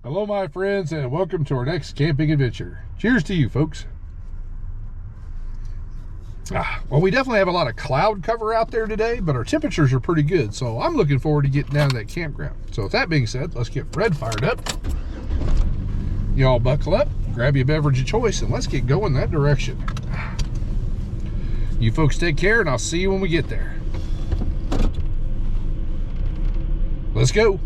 Hello my friends, and welcome to our next camping adventure. Cheers to you folks. Well, we definitely have a lot of cloud cover out there today, but our temperatures are pretty good, so I'm looking forward to getting down to that campground. So with that being said, let's get Fred fired up. Y'all buckle up, grab your beverage of choice, and let's get going that direction. You folks take care, and I'll see you when we get there. Let's go.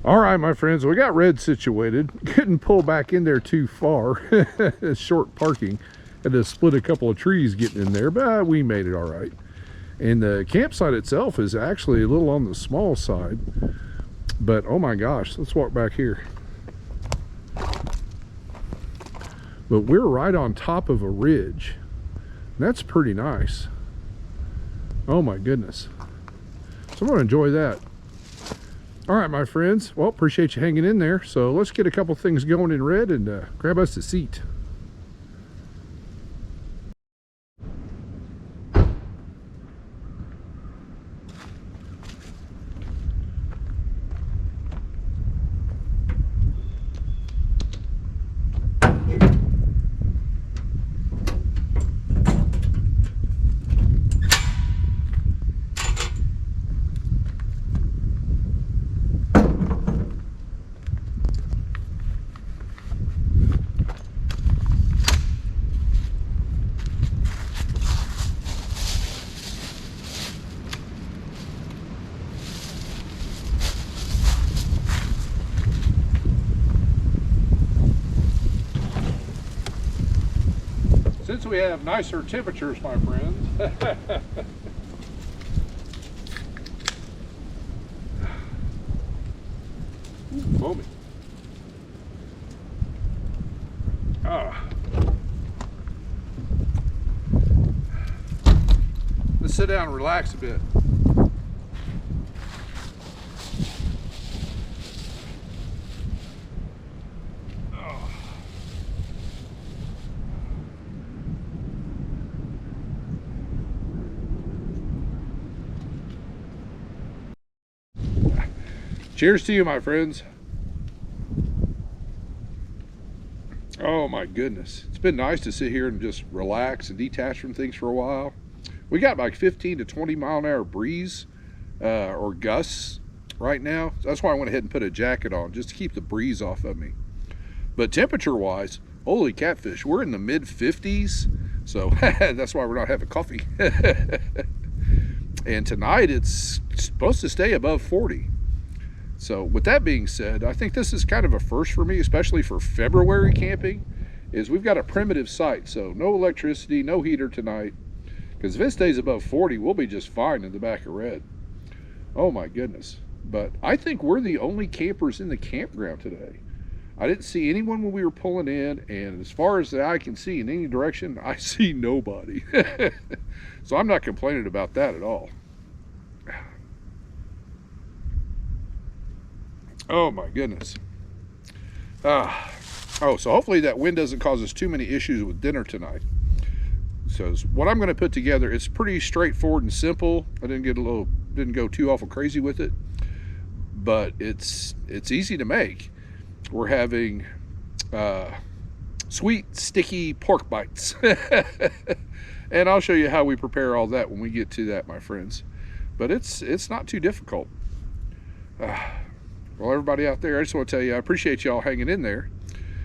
All right, my friends, we got Red situated. Couldn't pull back in there too far. Short parking. Had to split a couple of trees getting in there, but we made it all right. And the campsite itself is actually a little on the small side. But, oh my gosh, let's walk back here. But we're right on top of a ridge. That's pretty nice. Oh my goodness. So I'm going to enjoy that. All right, my friends. Well, appreciate you hanging in there. So let's get a couple things going in Red and grab us a seat. Since we have nicer temperatures, my friends, foamy. Let's sit down and relax a bit. Cheers to you, my friends. Oh my goodness. It's been nice to sit here and just relax and detach from things for a while. We got like 15 to 20 mile an hour breeze or gusts right now. That's why I went ahead and put a jacket on, just to keep the breeze off of me. But temperature wise, holy catfish, we're in the mid 50s. So that's why we're not having coffee. And tonight it's supposed to stay above 40. So with that being said, I think this is kind of a first for me, especially for February camping, is we've got a primitive site. So no electricity, no heater tonight, because if it stays above 40, we'll be just fine in the back of Red. Oh my goodness. But I think we're the only campers in the campground today. I didn't see anyone when we were pulling in, and as far as the eye can see in any direction, I see nobody. So I'm not complaining about that at all. Oh my goodness. Oh, so hopefully that wind doesn't cause us too many issues with dinner tonight. So what I'm going to put together, it's pretty straightforward and simple. I didn't go too awful crazy with it, but it's easy to make. We're having sweet, sticky pork bites. And I'll show you how we prepare all that when we get to that, my friends. But it's not too difficult. Well, everybody out there, I just want to tell you, I appreciate y'all hanging in there.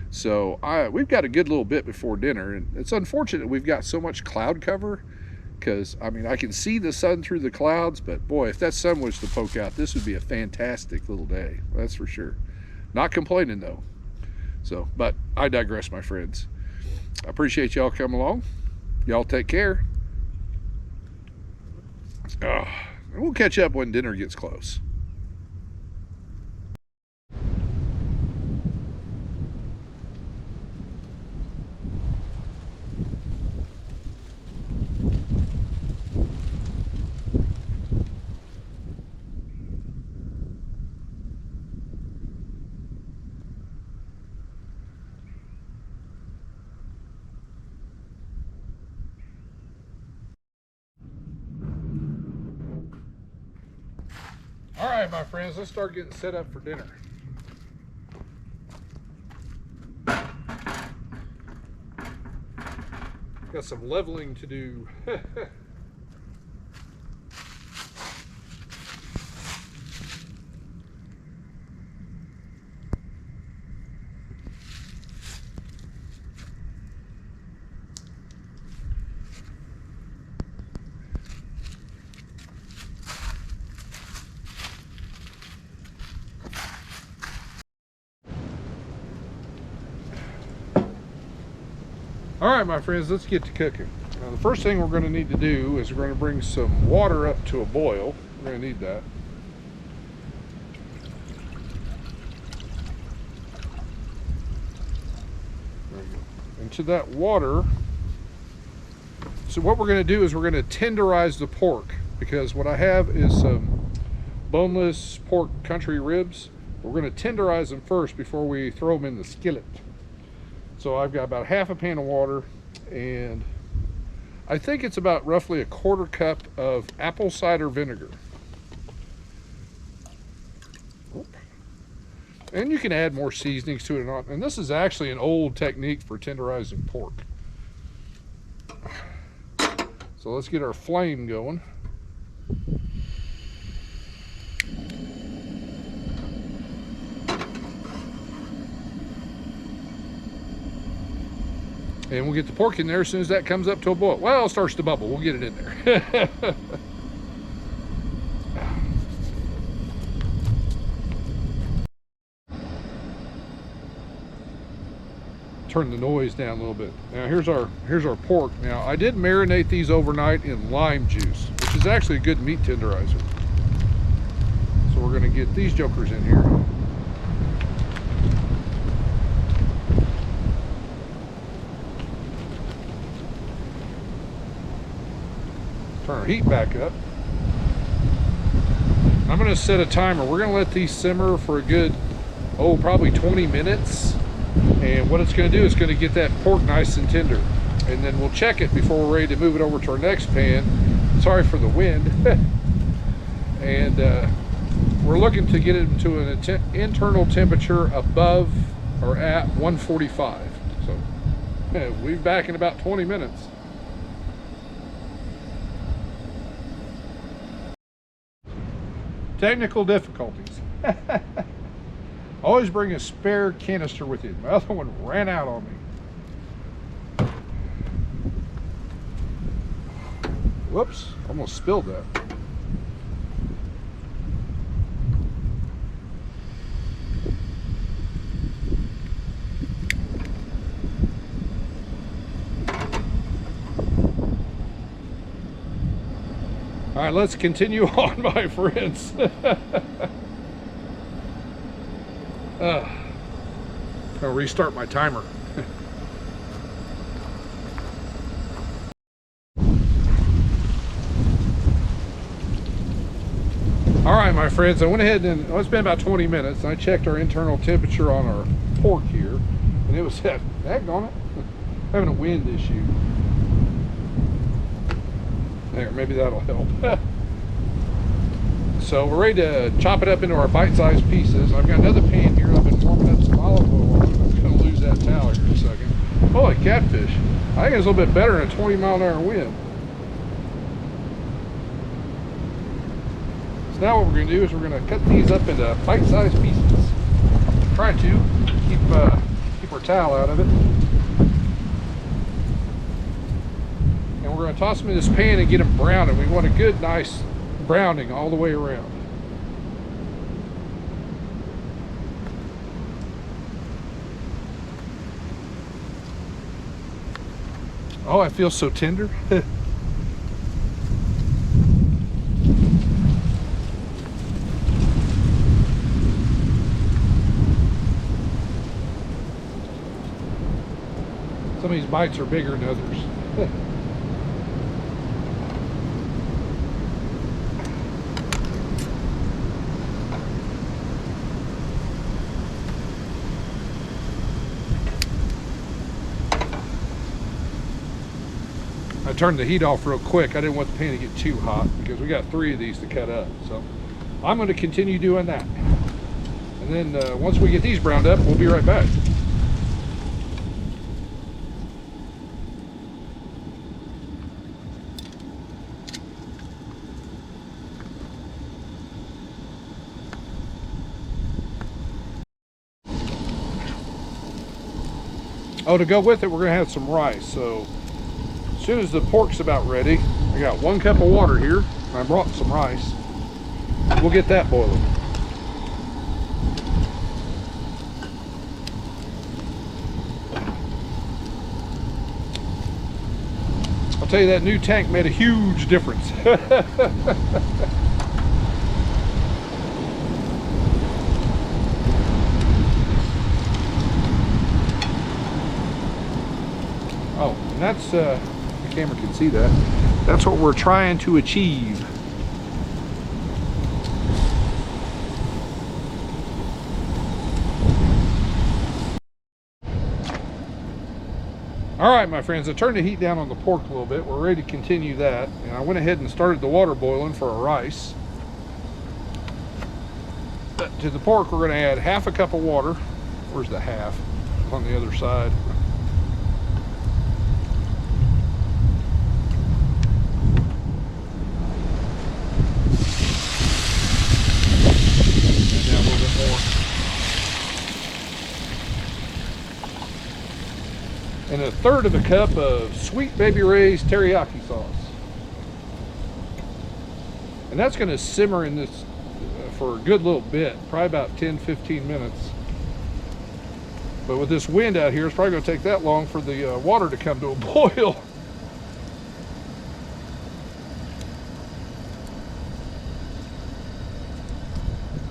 So we've got a good little bit before dinner, and it's unfortunate we've got so much cloud cover, because I mean, I can see the sun through the clouds, but boy, if that sun was to poke out, this would be a fantastic little day. That's for sure. Not complaining though. So, but I digress, my friends. I appreciate y'all coming along. Y'all take care. And we'll catch up when dinner gets close. All right, my friends, let's start getting set up for dinner. Got some leveling to do. All right, my friends, let's get to cooking. Now, the first thing we're going to need to do is we're going to bring some water up to a boil. We're going to need that. There we go. Into that water. So what we're going to do is we're going to tenderize the pork, because what I have is some boneless pork country ribs. We're going to tenderize them first before we throw them in the skillet. So I've got about half a pan of water, and I think it's about roughly a quarter cup of apple cider vinegar. And you can add more seasonings to it. And this is actually an old technique for tenderizing pork. So let's get our flame going. And we'll get the pork in there as soon as that comes up to a boil. Well, it starts to bubble. We'll get it in there. Turn the noise down a little bit. Now here's our pork. Now I did marinate these overnight in lime juice, which is actually a good meat tenderizer. So we're going to get these jokers in here. Turn our heat back up. I'm going to set a timer. We're going to let these simmer for a good, probably 20 minutes. And what it's going to do is going to get that pork nice and tender. And then we'll check it before we're ready to move it over to our next pan. Sorry for the wind. And we're looking to get it to an internal temperature above or at 145. So we'll be back in about 20 minutes. Technical difficulties. Always bring a spare canister with you. My other one ran out on me. Whoops, almost spilled that. All right, let's continue on, my friends. I'll restart my timer. All right, my friends, I went ahead and it's been about 20 minutes. And I checked our internal temperature on our pork here, and it was daggone it, having a wind issue. There, maybe that'll help. So we're ready to chop it up into our bite-sized pieces. I've got another pan here. I've been warming up some olive oil on it. I'm going to lose that towel here in a second. Holy catfish. I think it's a little bit better than a 20-mile-an-hour wind. So now what we're going to do is we're going to cut these up into bite-sized pieces. Try to keep our towel out of it. And we're going to toss them in this pan and get them browned. And we want a good, nice browning all the way around. Oh, I feel so tender. Some of these bites are bigger than others. I turned the heat off real quick. I didn't want the pan to get too hot because we got 3 of these to cut up. So I'm going to continue doing that. And then once we get these browned up, we'll be right back. Oh, to go with it, we're going to have some rice. So as soon as the pork's about ready, I got 1 cup of water here, and I brought some rice. We'll get that boiling. I'll tell you, that new tank made a huge difference. Oh, and that's, the camera can see that. That's what we're trying to achieve. All right, my friends, I turned the heat down on the pork a little bit. We're ready to continue that. And I went ahead and started the water boiling for our rice. But to the pork, we're going to add 1/2 cup of water. Where's the half? On the other side. And 1/3 of a cup of Sweet Baby Ray's teriyaki sauce. And that's going to simmer in this for a good little bit, probably about 10-15 minutes. But with this wind out here, it's probably going to take that long for the water to come to a boil.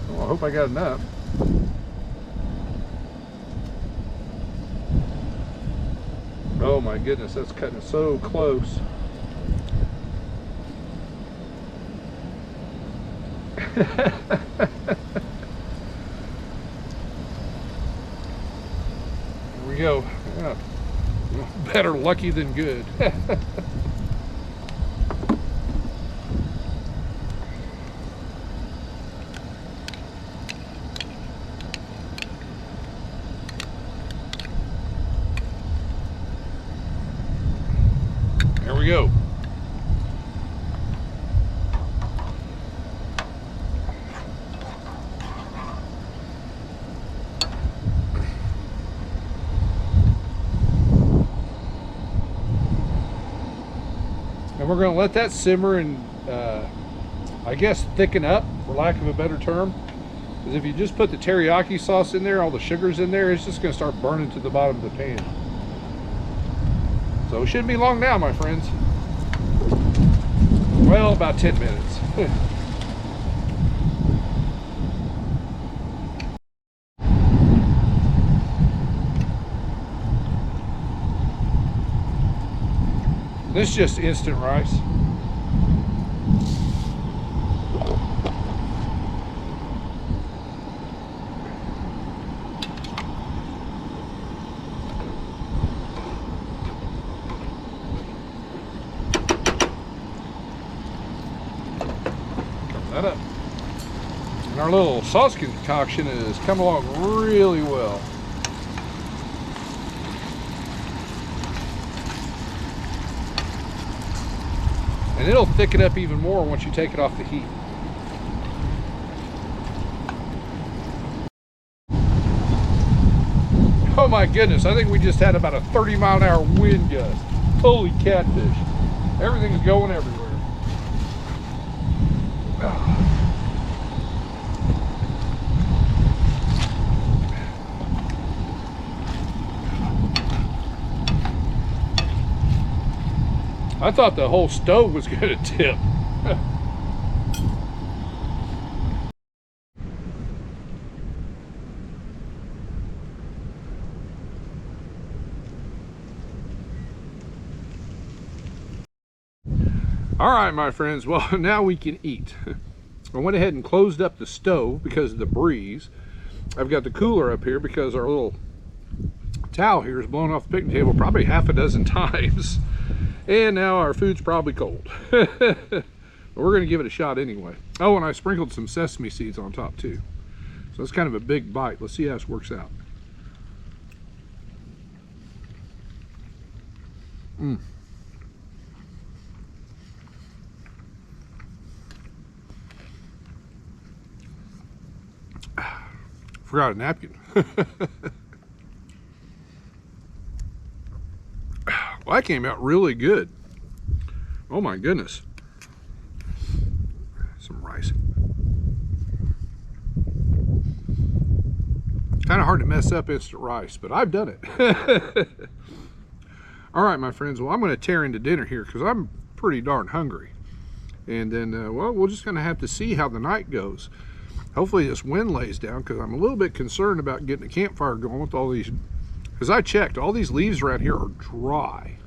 Well, I hope I got enough. Oh my goodness, that's cutting it so close. Here we go. Yeah. Better lucky than good. There we go. And we're going to let that simmer and I guess thicken up, for lack of a better term. Because if you just put the teriyaki sauce in there, all the sugar's in there, it's just going to start burning to the bottom of the pan. So it shouldn't be long now, my friends. Well, about 10 minutes. This is just instant rice. That up. And our little sauce concoction is coming along really well. And it'll thicken up even more once you take it off the heat. Oh my goodness, I think we just had about a 30-mile-an-hour wind gust. Holy catfish. Everything's going everywhere. I thought the whole stove was going to tip. All right, my friends, well, now we can eat. I went ahead and closed up the stove because of the breeze. I've got the cooler up here because our little towel here is blown off the picnic table probably half a dozen times. And now our food's probably cold. But we're gonna give it a shot anyway. Oh, and I sprinkled some sesame seeds on top too. So it's kind of a big bite. Let's see how this works out. Forgot a napkin. Well, that came out really good. Oh my goodness. Some rice. Kind of hard to mess up instant rice, but I've done it. All right, my friends. Well, I'm going to tear into dinner here because I'm pretty darn hungry. And then, well, we're just going to have to see how the night goes. Hopefully this wind lays down because I'm a little bit concerned about getting a campfire going with all these. Because I checked, all these leaves around here are dry.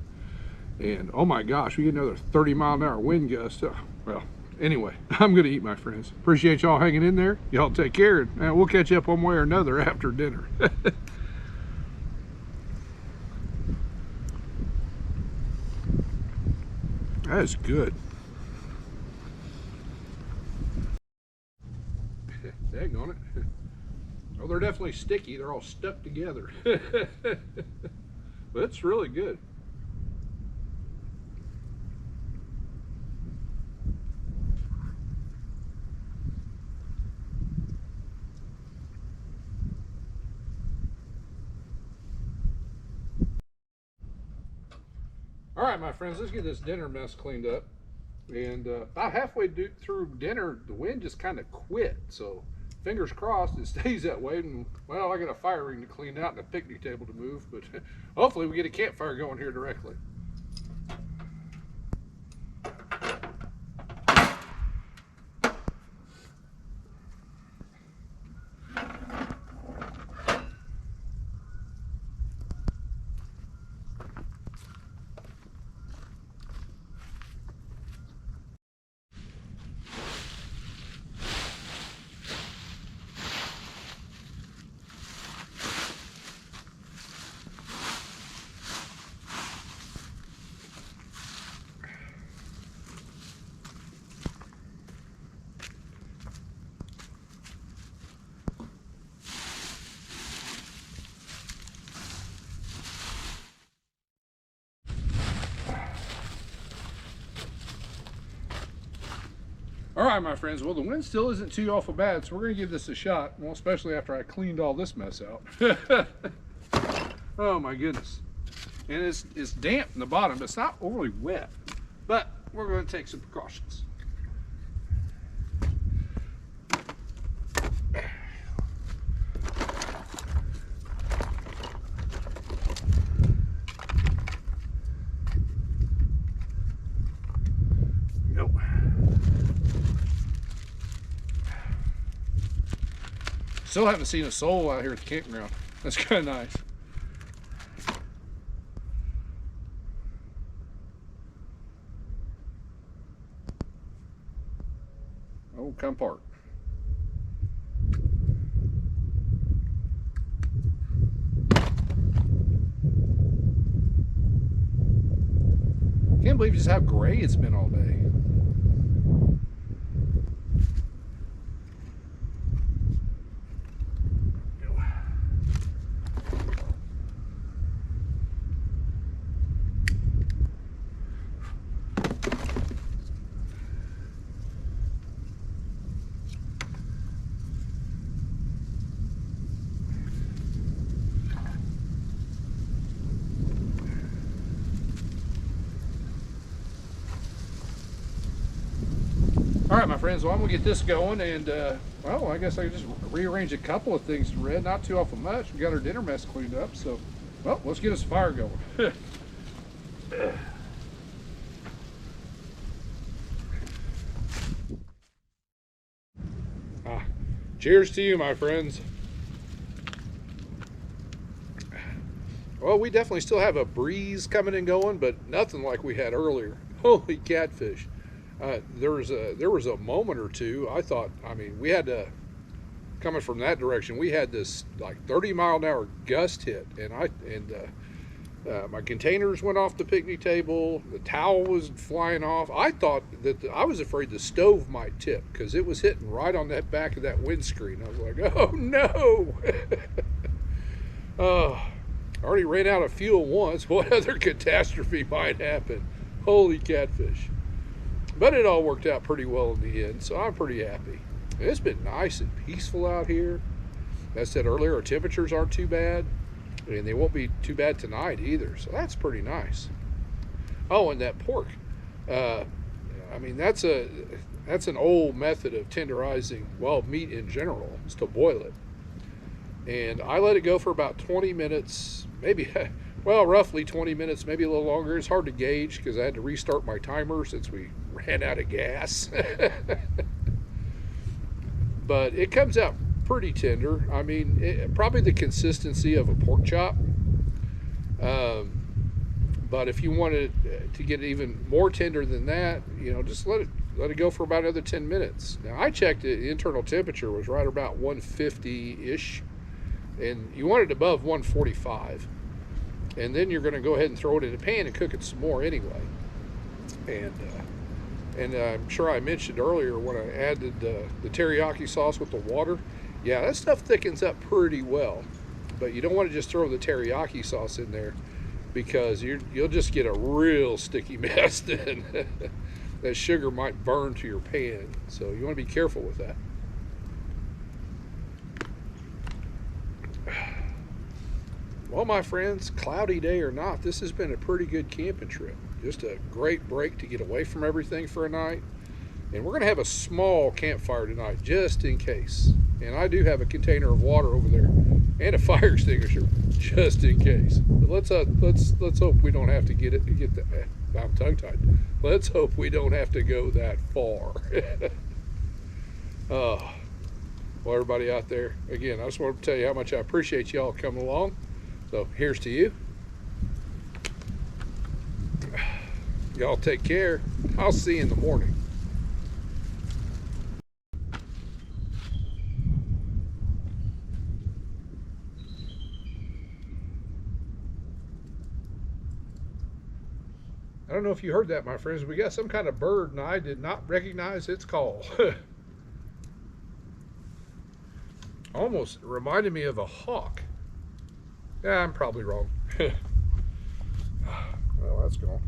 And oh my gosh, we get another 30-mile-an-hour wind gust. Well, anyway, I'm going to eat, my friends. Appreciate y'all hanging in there. Y'all take care, and we'll catch up one way or another after dinner. That is good. Dang on it. Oh, they're definitely sticky. They're all stuck together. But it's really good. All right, my friends, let's get this dinner mess cleaned up. And about halfway through dinner, the wind just kind of quit. So fingers crossed it stays that way. And well, I got a fire ring to clean out and a picnic table to move, but hopefully we get a campfire going here directly. All right, my friends, well, the wind still isn't too awful bad, so we're going to give this a shot, well, especially after I cleaned all this mess out. Oh, my goodness. And it's damp in the bottom. It's not overly wet, but we're going to take some precautions. Still haven't seen a soul out here at the campground. That's kind of nice. Oh, come park. Can't believe just how gray it's been all day. All right, my friends, well, I'm gonna get this going, and well, I guess I can just rearrange a couple of things to red, not too awful much. We got our dinner mess cleaned up, so, well, let's get us a fire going. Cheers to you, my friends. Well, we definitely still have a breeze coming and going, but nothing like we had earlier. Holy catfish. There was a moment or two, I thought, I mean, we had to, coming from that direction, we had this like 30-mile-an-hour gust hit, and my containers went off the picnic table, the towel was flying off. I thought that I was afraid the stove might tip because it was hitting right on that back of that windscreen. I was like, oh no. I already ran out of fuel once. What other catastrophe might happen? Holy catfish. But it all worked out pretty well in the end, so I'm pretty happy. It's been nice and peaceful out here. As I said earlier, our temperatures aren't too bad, and they won't be too bad tonight either, so that's pretty nice. Oh, and that pork. I mean, that's an old method of tenderizing, well, meat in general, is to boil it. And I let it go for about 20 minutes, maybe, well, roughly 20 minutes, maybe a little longer. It's hard to gauge because I had to restart my timer since we ran out of gas. But it comes out pretty tender. I mean, probably the consistency of a pork chop. But if you wanted to get it even more tender than that, you know, just let it go for about another 10 minutes. Now, I checked it, the internal temperature was right about 150-ish, and you want it above 145. And then you're going to go ahead and throw it in a pan and cook it some more anyway. And I'm sure I mentioned earlier when I added the teriyaki sauce with the water, yeah, that stuff thickens up pretty well. But you don't want to just throw the teriyaki sauce in there because you'll just get a real sticky mess then. That sugar might burn to your pan, so you want to be careful with that. Well, my friends, cloudy day or not, this has been a pretty good camping trip. Just a great break to get away from everything for a night. And we're going to have a small campfire tonight, just in case. And I do have a container of water over there and a fire extinguisher, just in case. But let's hope we don't have to get that. I'm tongue-tied. Let's hope we don't have to go that far. Well, everybody out there, again, I just want to tell you how much I appreciate y'all coming along. So here's to you. Y'all take care. I'll see you in the morning. I don't know if you heard that, my friends. We got some kind of bird and I did not recognize its call. Almost reminded me of a hawk. Yeah, I'm probably wrong. Well, that's gone.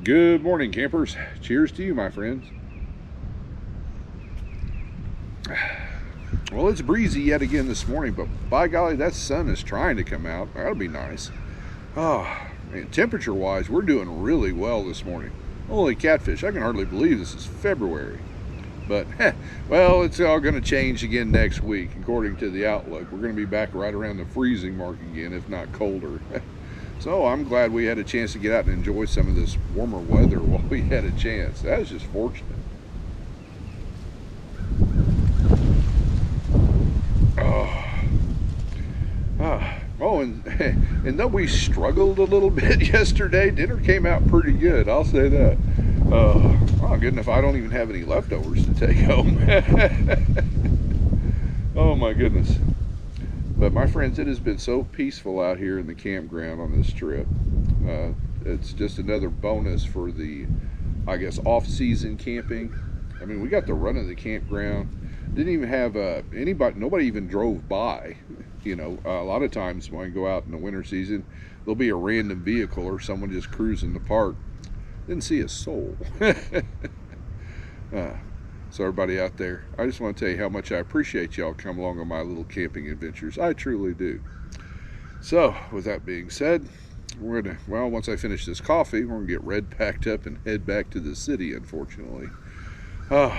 Good morning, campers. Cheers to you, my friends. Well, it's breezy yet again this morning, but by golly, that sun is trying to come out. That'll be nice. Oh, man, temperature-wise, we're doing really well this morning. Holy catfish, I can hardly believe this is February. But, well, it's all going to change again next week, according to the outlook. We're going to be back right around the freezing mark again, if not colder. So I'm glad we had a chance to get out and enjoy some of this warmer weather while we had a chance. That was just fortunate. Oh, and though we struggled a little bit yesterday, dinner came out pretty good. I'll say that. Oh, good enough. I don't even have any leftovers to take home. Oh my goodness. But my friends, it has been so peaceful out here in the campground on this trip. It's just another bonus for the, I guess, off-season camping. I mean, we got the run of the campground. Didn't even have nobody even drove by. You know, a lot of times when I go out in the winter season, there'll be a random vehicle or someone just cruising the park. Didn't see a soul. So everybody out there, I just want to tell you how much I appreciate y'all come along on my little camping adventures. I truly do. So with that being said, we're gonna, well, once I finish this coffee, we're gonna get red packed up and head back to the city, unfortunately. So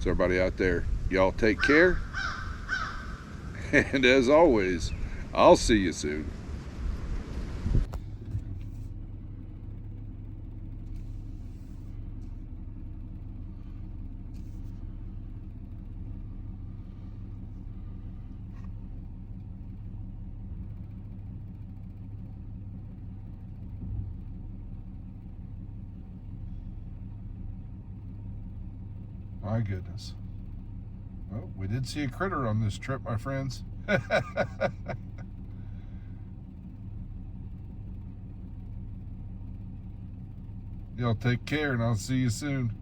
everybody out there, y'all take care. And as always, I'll see you soon. My goodness. Well, we did see a critter on this trip, my friends. Y'all take care, and I'll see you soon.